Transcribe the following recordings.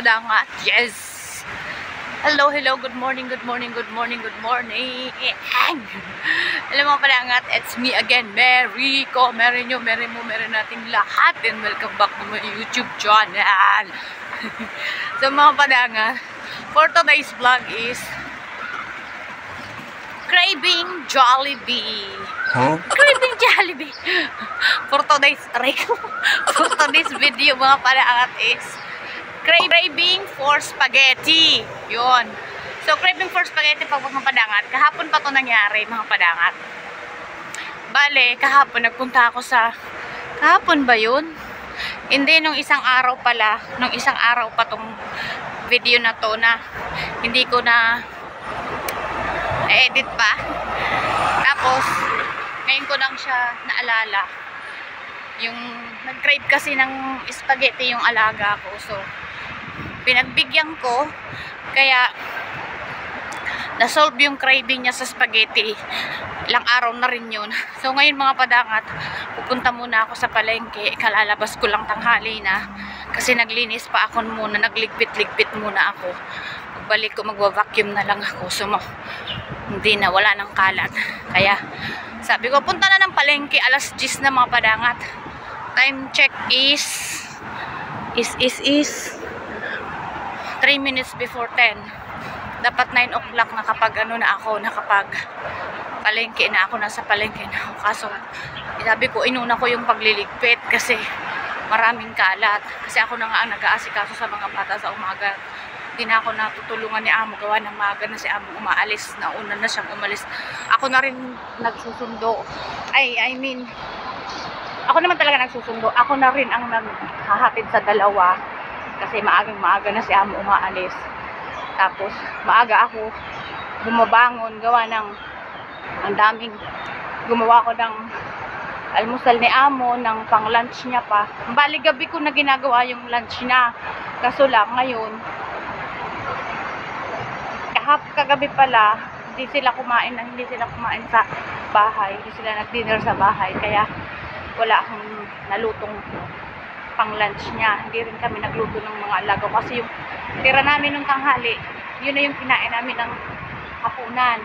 padangat. Yes! Hello, hello, good morning, good morning, good morning, good morning. Hello mga padangat, it's me again, Mary ko. Mary nyo, Mary mo, Mary nating lahat. And welcome back to my YouTube channel. So mga padangat, for today's vlog is craving Jollibee. Huh? Craving Jollibee. For today's video mga padangat is craving for spaghetti. Yun. So, craving for spaghetti pag mga padangat. Kahapon pa to nangyari, mga padangat. Bale, kahapon nagpunta ako sa... Kahapon ba yun? Hindi, nung isang araw pala. Nung isang araw pa tong video na to na hindi ko na edit pa. Tapos, ngayon ko lang siya naalala. Yung nag-crave kasi ng spaghetti yung alaga ko. So, pinagbigyan ko, kaya na-solve yung craving niya sa spaghetti. Ilang araw na rin yun. So ngayon mga padangat, pupunta muna ako sa palengke. Kalalabas ko lang tanghali na. Kasi naglinis pa ako muna, nagligpit-ligpit muna ako. Pagbalik ko, magwa-vacuum na lang ako. So hindi na, wala nang kalat. Kaya sabi ko, punta na ng palengke. Alas 10 na mga padangat. Time check is 3 minutes before 10. Dapat 9 o'clock nakapag palengke na ako, nasa palengke na ako. Kaso sabi ko, inuna ko yung pagliligpit kasi maraming kalat. Kasi ako na nga ang nag-aasikaso sa mga bata sa umaga. Hindi na ako natutulungan ni Amo, gawa ng maga na si Amo umaalis. Nauna na siyang umalis. Ako na rin nagsusundo. Ako naman talaga nagsusundo. Ako na rin ang naghahatid sa dalawa. Kasi maaga na si Amo umaalis. Tapos maaga ako bumabangon, gawa ng ang daming gumawa ko ng almusal ni Amo, ng pang lunch niya pa. Bali gabi ko na ginagawa yung lunch niya. Kaso lang ngayon kagabi pala hindi sila kumain sa bahay, hindi sila nag-dinner sa bahay, kaya wala akong nalutong pang lunch niya. Hindi rin kami nagluto ng mga alaga kasi yung tira namin nung tanghali, yun na yung kinain namin ng hapunan.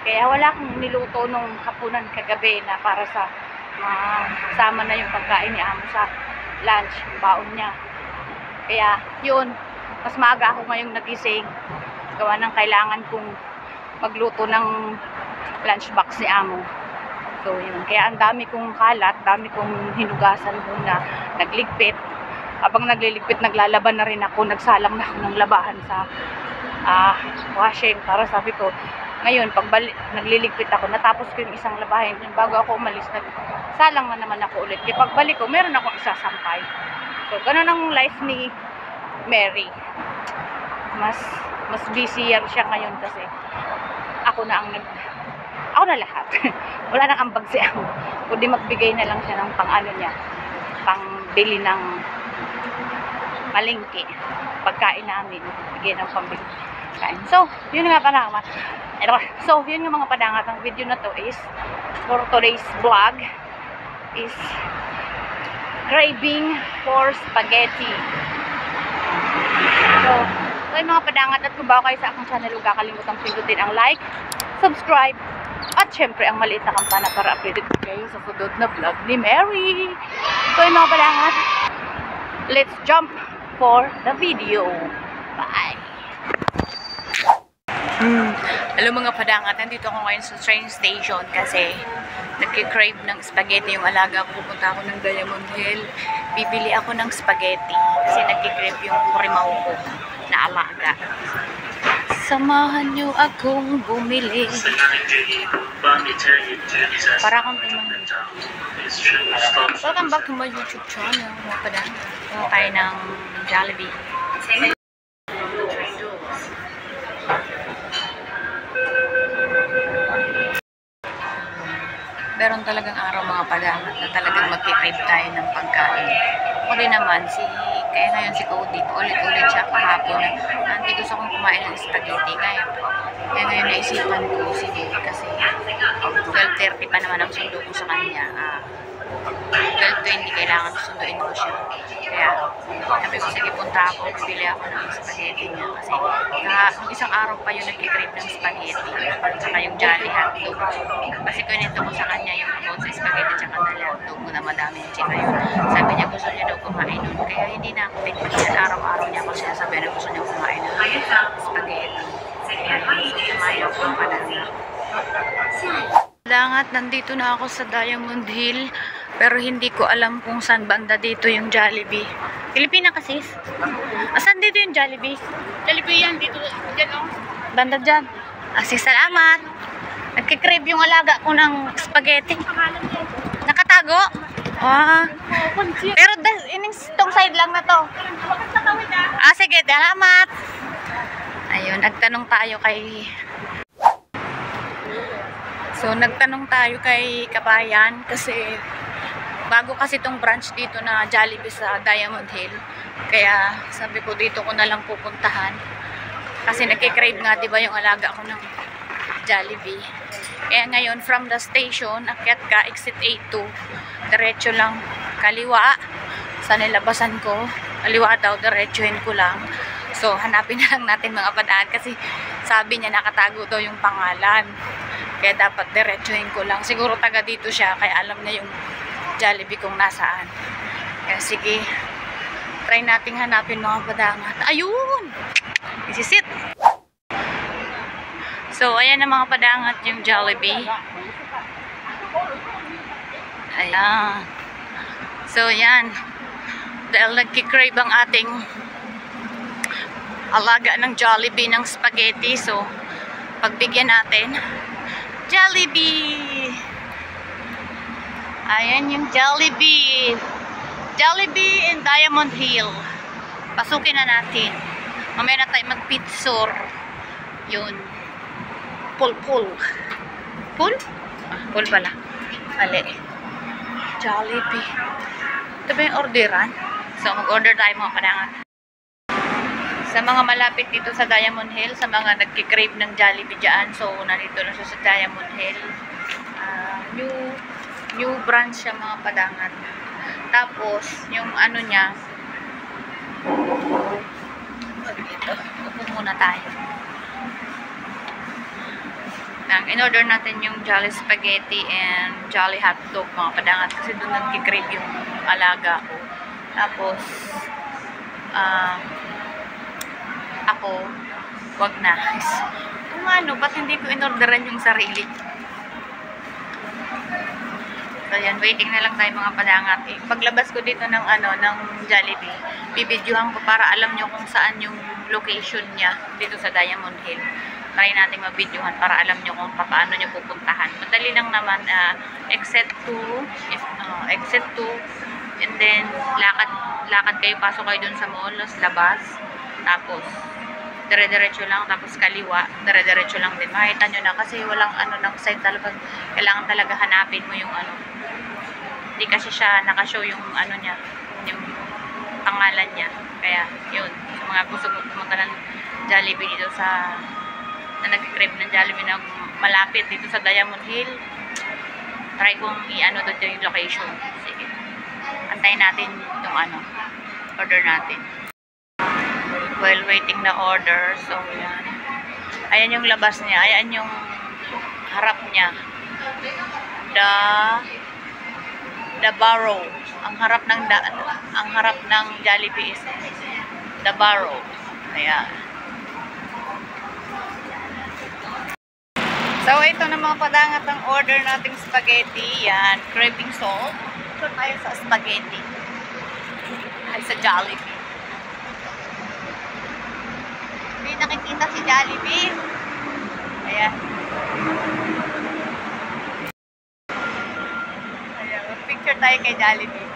Kaya wala akong niluto nung hapunan kagabi na para sa sama na yung pagkain ni Amo sa lunch, yung baon niya. Kaya yun, mas maaga ako ngayong nagising, gawa ng kailangan kong magluto ng lunch box ni Amo. So yun, kaya ang dami kong kalat, dami kong hinugasan muna, nagligpit. Habang nagliligpit, naglalaban na rin ako, nagsalang na ako ng labahan sa washing. Para sabi ko, ngayon, nagliligpit ako, natapos ko yung isang labahin. Bago ako umalis, nagsalang na naman ako ulit. Kaya pagbalik ko, meron akong isasampay. So, ganun ang life ni Mary. Mas busier siya ngayon kasi ako na lahat. Wala nang ambag si Amo. Kundi magbigay na lang siya ng pang-ano niya, pang-bili ng malingki. Pagkain namin, bigay ng pambili. So, yun nga padangat. So, yun nga mga padangat. Ang video na to is, for today's vlog, is craving for spaghetti. So, yung mga padangat, at kung bago kayo sa akong channel, huwag kakalimutan pindutin ang like, subscribe, at syempre ang maliit na kampana para updated kayo sa sunod na vlog ni Mary. So yung mga padangat, let's jump for the video. Bye! Hello mga padangat, nandito ako ngayon sa train station kasi nagki-crave ng spaghetti yung alaga ko. Pupunta ako ng Diamond Hill, bibili ako ng spaghetti kasi nagki-crave yung kurimaw ko na alaga. Samahan nyo akong bumili. Para akong tumangin. Welcome back to my YouTube channel. Mga padangat, tayo ng Jollibee. Meron talagang araw mga padangat na talagang magki-crave tayo ng pagkain. Ako din naman, kaya ngayon si Cody, ulit-ulit siya kahapon na hindi gusto kong kumain ng spaghetti. Kaya ngayon naisipan ko, sige, kasi 12:30 pa naman ang sundo ko sa kanya. 12:20, kailangan sunduin ko siya. Kaya, sabi ko, sige, punta ako, bibili ako ng spaghetti niya. Kasi, nung isang araw pa yun, nagkikrave ng spaghetti. Saka yung Jolly hotdog. Kasi kunento ko sa kanya yung about sa spaghetti tsaka na hotdog mo na madami yung chika yun. Sabi niya, gusto niya daw kumain nun. Kaya hindi na ako pinipilihan. Araw-araw niya ako sinasabi na gusto niya kumain ng spaghetti. Kaya, kumain ako ng padala. Langat, nandito na ako sa Diamond Hill, pero hindi ko alam kung saan banda dito yung Jollibee. Pilipina ka, sis? Saan dito yung Jollibee? Jollibee yan, dito, dyan o. Banda dyan. Sis, salamat. Nagkikrave yung alaga ko ng spaghetti. Nakatago? Pero tong side lang na to. Sige, salamat. Ayun, nagtanong tayo kay... So, nagtanong tayo kay Kabayan kasi bago kasi itong branch dito na Jollibee sa Diamond Hill. Kaya sabi ko dito ko na lang pupuntahan. Kasi nagkikrave nga, diba, yung alaga ko ng Jollibee. Kaya ngayon, from the station, akyat ka, exit A2. Diretso lang, kaliwa. Sa nilabasan ko, kaliwa daw, diretsuhin ko lang. So, hanapin na lang natin mga padaan kasi sabi niya nakatago daw yung pangalan. Kaya dapat diretsuhin ko lang. Siguro taga dito siya, kaya alam niya yung Jollibee kung nasaan. Kaya sige, try nating hanapin mga padangat. Ayun! Isisit! So, ayan na mga padangat yung Jollibee. Ayan. So, ayan. Dahil nagkikrave ang ating alaga ng Jollibee ng spaghetti. So, pagbigyan natin. Jollibee! Ayan yung Jollibee. Jollibee in Diamond Hill. Pasukin na natin. Mamaya na tayo mag-pitsor. Yun. Pul. Pul? Pul pala. Mali. Jollibee. Ito ba yung orderan? So, mag-order tayo mga padangat. Sa mga malapit dito sa Diamond Hill, sa mga nagkikrave ng Jollibee dyan, so nandito na siya sa Diamond Hill. New branch siya mga padangat. Tapos, yung ano niya, dito, upo muna tayo. In-order natin yung Jolly Spaghetti and Jolly Hotdog mga padangat kasi doon nagkikrave yung alaga ko. Tapos, ako, wag na. Kung ano, ba't hindi ko in-orderan yung sarili? So, yan, waiting na lang tayo mga padangat. Paglabas ko dito ng ng Jollibee, bibidyohan ko para alam nyo kung saan yung location niya dito sa Diamond Hill. Try natin mabidyohan para alam nyo kung paano nyo pupuntahan. Madali lang naman, exit 2, and then lakad kayo, pasok kayo dun sa mall, labas. Tapos, dire-diretso lang, tapos kaliwa, dire-diretso lang din. Makita nyo na kasi walang ng side talaga. Kailangan talaga hanapin mo yung Hindi kasi siya nakashow yung niya, yung pangalan niya. Kaya, yun. Sa mga gusto pumunta ng Jollibee dito na nag-crave ng Jollibee na malapit dito sa Diamond Hill, try kong doon yung location. Sige. Antayin natin yung order natin. While waiting na order, so yan. Ayan yung labas niya, ayan yung harap niya. The Barrow. Ang harap ng Jollibee is The Barrow. Ayan. So ito na mga padangat ang order nating spaghetti. Yan, craving salt. So tayo sa spaghetti. Ay sa Jollibee. Hindi nakikita si Jollibee. Ayan. Ayan, picture tayo kay Jollibee.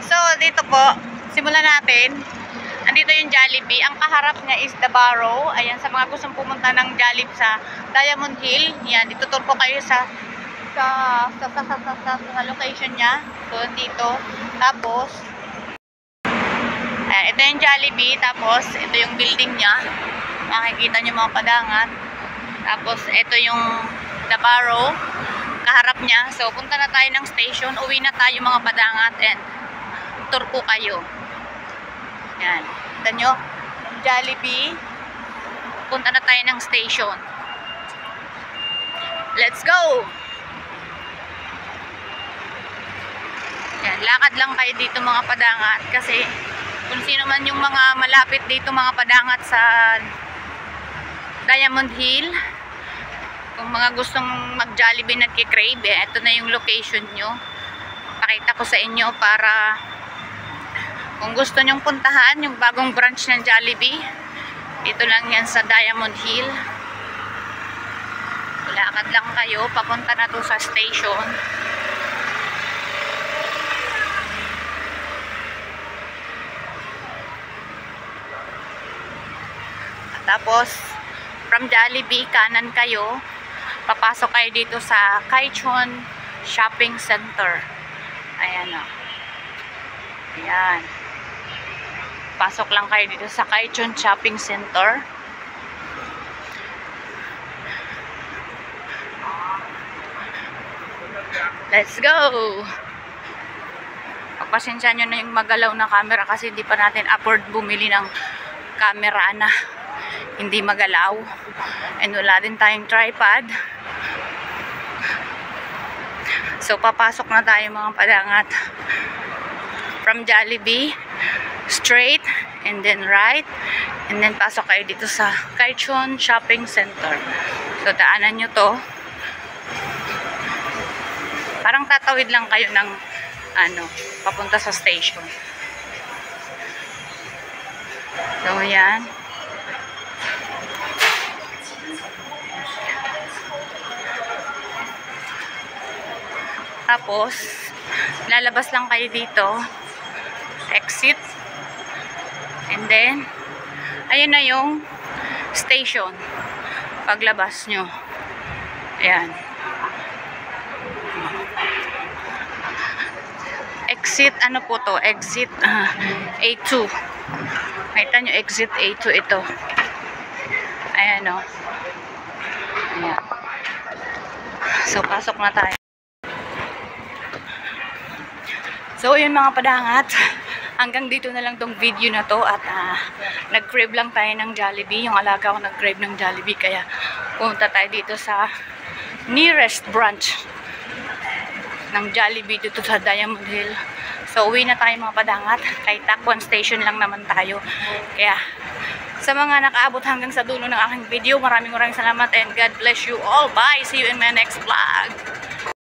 So, dito po, simulan natin. Andito yung Jollibee. Ang kaharap niya is The Barrow. Ayan, sa mga gustong pumunta ng Jollibee sa Diamond Hill. Yan, itutur ko kayo sa location niya. So, dito. Tapos, ayan, ito yung Jollibee. Tapos, ito yung building niya. Makikita nyo mga padangat. Tapos, ito yung Navarro. Kaharap niya. So, punta na tayo ng station. Uwi na tayo mga padangat and tour ko kayo. Yan. Kita nyo? Jollibee. Punta na tayo ng station. Let's go! Yan. Lakad lang kayo dito mga padangat kasi kung sino man yung mga malapit dito mga padangat sa Diamond Hill, kung mga gustong mag-Jollibee nagkikrave, ito na yung location nyo. Pakita ko sa inyo para kung gusto nyong puntahan yung bagong branch ng Jollibee, dito lang yan sa Diamond Hill. Lakad lang kayo, papunta na to sa station. Tapos, from Jollibee, kanan kayo, papasok kayo dito sa Kaichon Shopping Center. Ayan o. Ayan. Pasok lang kayo dito sa Kaichon Shopping Center. Let's go! Pagpasensya nyo na yung magalaw na camera kasi hindi pa natin afford bumili ng camera na hindi magalaw. And wala din tayong tripod. So, papasok na tayo mga padangat. From Jollibee, straight, and then right. And then, pasok kayo dito sa Kaichon Shopping Center. So, daanan nyo to. Parang tatawid lang kayo ng papunta sa station. So, yan. Tapos, lalabas lang kayo dito. Exit. And then, ayun na yung station. Paglabas nyo. Ayan. Exit, ano po to? Exit A2. Makita nyo, exit A2 ito. Ayan o. Ayan. So, pasok na tayo. So, yun mga padangat. Hanggang dito na lang tong video na to. At nag-crave lang tayo ng Jollibee. Yung alaga ko nag-crave ng Jollibee. Kaya pumunta tayo dito sa nearest branch ng Jollibee dito sa Diamond Hill. So, uwi na tayo mga padangat. Kay Takwan Station lang naman tayo. Kaya, sa mga nakaabot hanggang sa dulo ng aking video, maraming salamat and God bless you all. Bye! See you in my next vlog.